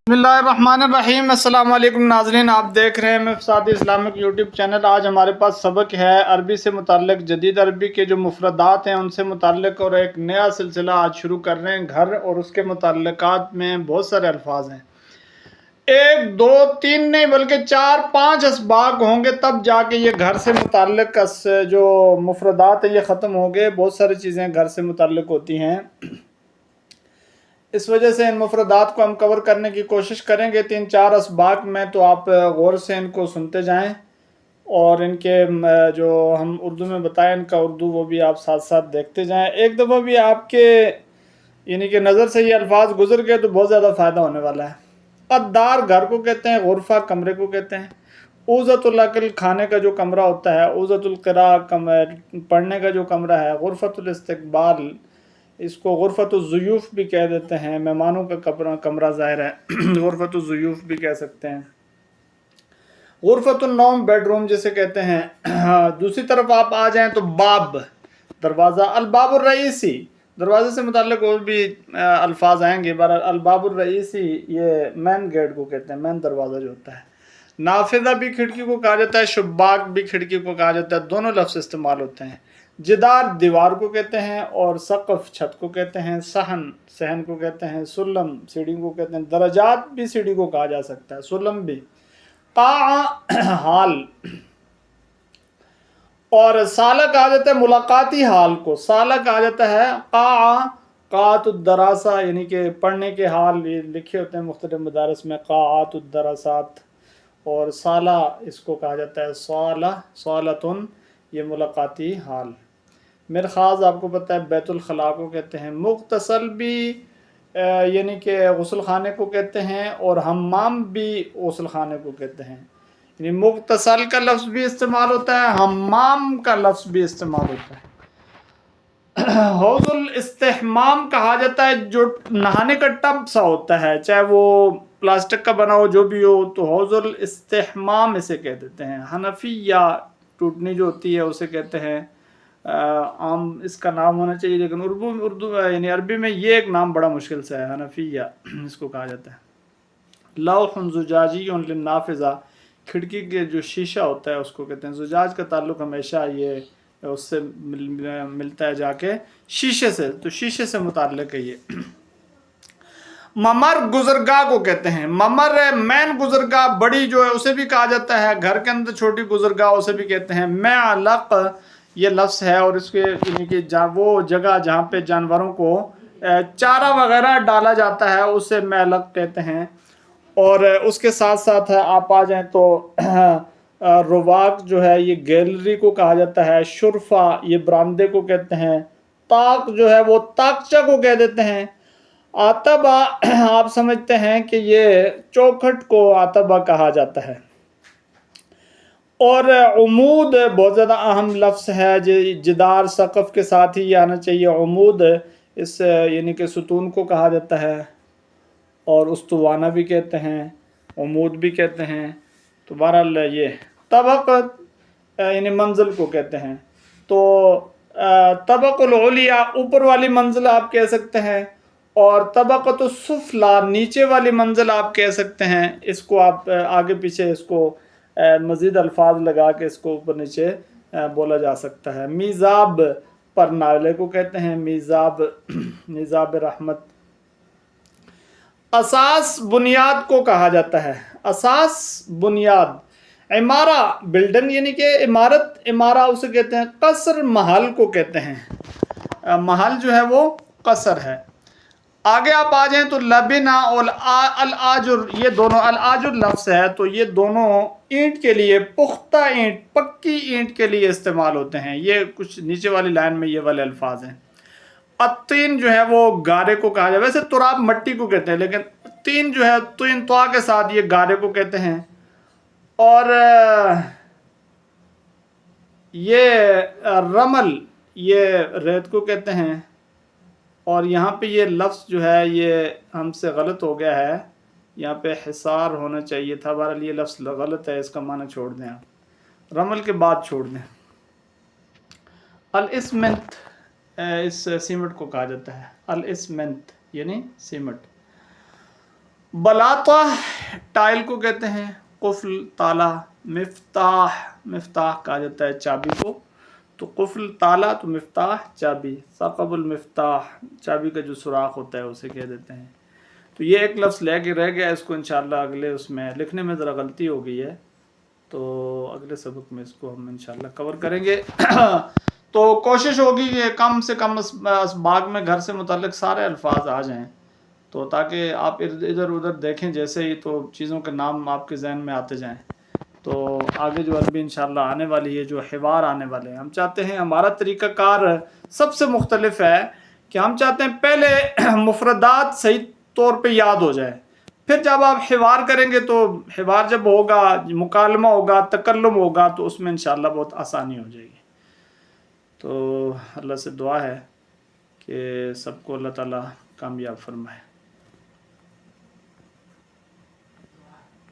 बिस्मिल्लाहिर्रहमानिर्रहीम। अस्सलाम वालेकुम नाज़रीन, आप देख रहे हैं मिफ़साद इस्लामिक यूट्यूब चैनल। आज हमारे पास सबक है अरबी से मुताल्लिक़, जदीद अरबी के जो मुफ़रदात हैं उनसे मुताल्लिक़, और एक नया सिलसिला आज शुरू कर रहे हैं। घर और उसके मुताल्लिक़ात में बहुत सारे अल्फाज हैं, एक दो तीन नहीं बल्कि चार पाँच असबाक होंगे तब जाके ये घर से मुताल्लिक़ जो मुफ़रदात है ये ख़त्म होंगे। बहुत सारी चीज़ें घर से मुताल्लिक़ होती हैं, इस वजह से इन मुफरदात को हम कवर करने की कोशिश करेंगे तीन चार असबाक में। तो आप गौर से इनको सुनते जाएं, और इनके जो हम उर्दू में बताएं इनका उर्दू वो भी आप साथ साथ देखते जाएं। एक दफ़ा भी आपके यानी कि नज़र से ये अल्फाज गुजर गए तो बहुत ज़्यादा फ़ायदा होने वाला है। अद्दार घर को कहते हैं, गुरफा कमरे को कहते हैं, ऊज़तुल अक़ल खाने का जो कमरा होता है, ऊज़तुल क़िरा पढ़ने का जो कमरा है, गुरफ़तुल इस्तक़बाल इसको गुरफ़तुज़्ज़ुयूफ़ भी कह देते हैं, मेहमानों का कमरा ज़ाहिर है गुरफ़तुज़्ज़ुयूफ़ भी कह सकते हैं। गुरफ़तुन्नौम बेडरूम जिसे कहते हैं। दूसरी तरफ आप आ जाएं तो बाब दरवाज़ा, अलबाबुर रईसी दरवाज़े से मुताल्लिक़ और भी अल्फाज आएंगे। अलबाबुर रईसी ये मैन गेट को कहते हैं, मैन दरवाज़ा जो होता है। नाफिज़ा भी खिड़की को कहा जाता है, शुब्बाक भी खिड़की को कहा जाता है, दोनों लफ्ज़ इस्तेमाल होते हैं। जिदार दीवार को कहते हैं, और सक़फ़ छत को कहते हैं, सहन सहन को कहते हैं, सुलम सीढ़ी को कहते हैं, दरजात भी सीढ़ी को कहा जा सकता है, सुलम भी। क़ा हाल, और साला कहा जाता है मुलाकाती हाल को, साला कहा जाता है क़ाअतुद्दरासा यानी कि पढ़ने के हाल ये लिखे होते हैं मुख्तलिफ़ मदारस में, क़ाअतुद्दरासात। और साला इसको कहा जाता है साला, सालतुन ये मुलाकाती हाल। मिरखाज़ आपको पता है बैतुल खला को कहते हैं। मुग़तसल भी यानी कि गुस्ल खाने को कहते हैं, और हम्माम भी गुस्ल खाने को कहते हैं। यानी मुग़तसल का लफ्ज़ भी इस्तेमाल होता है, हम्माम का लफ्ज़ भी इस्तेमाल होता है। हौज़ुल इस्तिहमाम कहा जाता है जो नहाने का टब सा होता है, चाहे वो प्लास्टिक का बना हो जो भी हो, तो हौज़ुल इस्तिहमाम इसे कह देते हैं। हनफिया टूटनी जो होती है उसे कहते हैं। आम इसका नाम होना चाहिए, लेकिन उर्दू यानी अरबी में ये एक नाम बड़ा मुश्किल से है, हनफिया इसको कहा जाता है। लौहुन ज़ुजाजियुन लिन्नाफ़िज़ा खिड़की के जो शीशा होता है उसको कहते हैं। ज़ुजाज का ताल्लुक़ हमेशा ये उससे मिलता है जाके शीशे से, तो शीशे से मुताल्लिक़ है ये। ममर गुज़रगाह को कहते हैं। ममर मैन गुज़रगाह बड़ी जो है उसे भी कहा जाता है, घर के अंदर छोटी गुज़रगाह उसे भी कहते हैं। मैअलक़ ये लफ्ज़ है, और इसके यानी कि वो जगह जहाँ पे जानवरों को चारा वगैरह डाला जाता है उसे मैअलक़ कहते हैं। और उसके साथ साथ आप आ जाएँ तो रुवाक जो है ये गैलरी को कहा जाता है। शुरफा ये बरामदे को कहते हैं। ताक जो है वो ताकचा को कह देते हैं। आतबा आप समझते हैं कि ये चौखट को आतबा कहा जाता है। और उमूद बहुत ज़्यादा अहम लफ्ज़ है, जिदार सक़फ़ के साथ ही ये आना चाहिए। उमूद इस यानी कि सुतून को कहा जाता है, और उस्तवाना भी कहते हैं, उमूद भी कहते हैं। तो बहरहाल ये तबक़ यानी मंजिल को कहते हैं। तो तबक़ुल उलिया ऊपर वाली मंजिल आप कह सकते हैं, और तबक़तुस सुफ़ला नीचे वाली मंजिल आप कह सकते हैं। इसको आप आगे पीछे इसको मज़ीद अल्फाज लगा के इसको ऊपर नीचे बोला जा सकता है। मीज़ाब पर नाले को कहते हैं, मीज़ाब मीज़ाब रहमत। असास बुनियाद को कहा जाता है, असास बुनियाद। इमारा बिल्डन यानी कि इमारत, इमारा उसे कहते हैं। कसर महल को कहते हैं, महल जो है वो कसर है। आगे आप आ जाएं तो लबिना और अल आजुर ये दोनों, अल आजुर लफ्ज़ है तो ये दोनों ईंट के लिए, पुख्ता ईंट पक्की ईंट के लिए इस्तेमाल होते हैं। ये कुछ नीचे वाली लाइन में ये वाले अल्फाज हैं। अत्तीन जो है वो गारे को कहा जाए, वैसे तुराब मट्टी को कहते हैं, लेकिन तीन जो है तीन त्वा के साथ ये गारे को कहते हैं। और ये रमल ये रेत को कहते हैं। और यहाँ पे ये लफ्ज़ जो है ये हमसे गलत हो गया है, यहाँ पे हिसार होना चाहिए था। बहरहाल ये लफ्ज़ गलत है, इसका माना छोड़ दें आप, रमल के बाद छोड़ दें। अल इस्मेंट इस सीमेंट को कहा जाता है, अल इस्मेंट यानी सीमेंट। بلاطہ ٹائل کو کہتے ہیں، قفل تالا، مفتاح مفتاح کہا جاتا ہے چابی کو، تو قفل تالا تو مفتاح چابی، ثقب المفتاح چابی کا جو سوراخ ہوتا ہے اسے کہہ دیتے ہیں۔ تو یہ ایک لفظ لے کے رہ گیا، اس کو انشاءاللہ اگلے اس میں لکھنے میں ذرا غلطی ہو گئی ہے، تو اگلے سبق میں اس کو ہم انشاءاللہ کور کریں گے۔ تو کوشش ہوگی کہ کم سے کم اس باغ میں گھر سے متعلق سارے الفاظ آ جائیں، تو تاکہ آپ ادھر ادھر دیکھیں جیسے ہی تو چیزوں کے نام آپ کے ذہن میں آتے جائیں۔ تو آگے جو عربی انشاءاللہ آنے والی ہے، جو حوار آنے والے ہیں، ہم چاہتے ہیں ہمارا طریقہ کار سب سے مختلف ہے کہ ہم چاہتے ہیں پہلے مفردات صحیح طور پہ یاد ہو جائے، پھر جب آپ حوار کریں گے تو حوار جب ہوگا، مکالمہ ہوگا، تکلم ہوگا، تو اس میں انشاءاللہ بہت آسانی ہو جائے گی۔ تو اللہ سے دعا ہے کہ سب کو اللہ تعالیٰ کامیاب فرمائے۔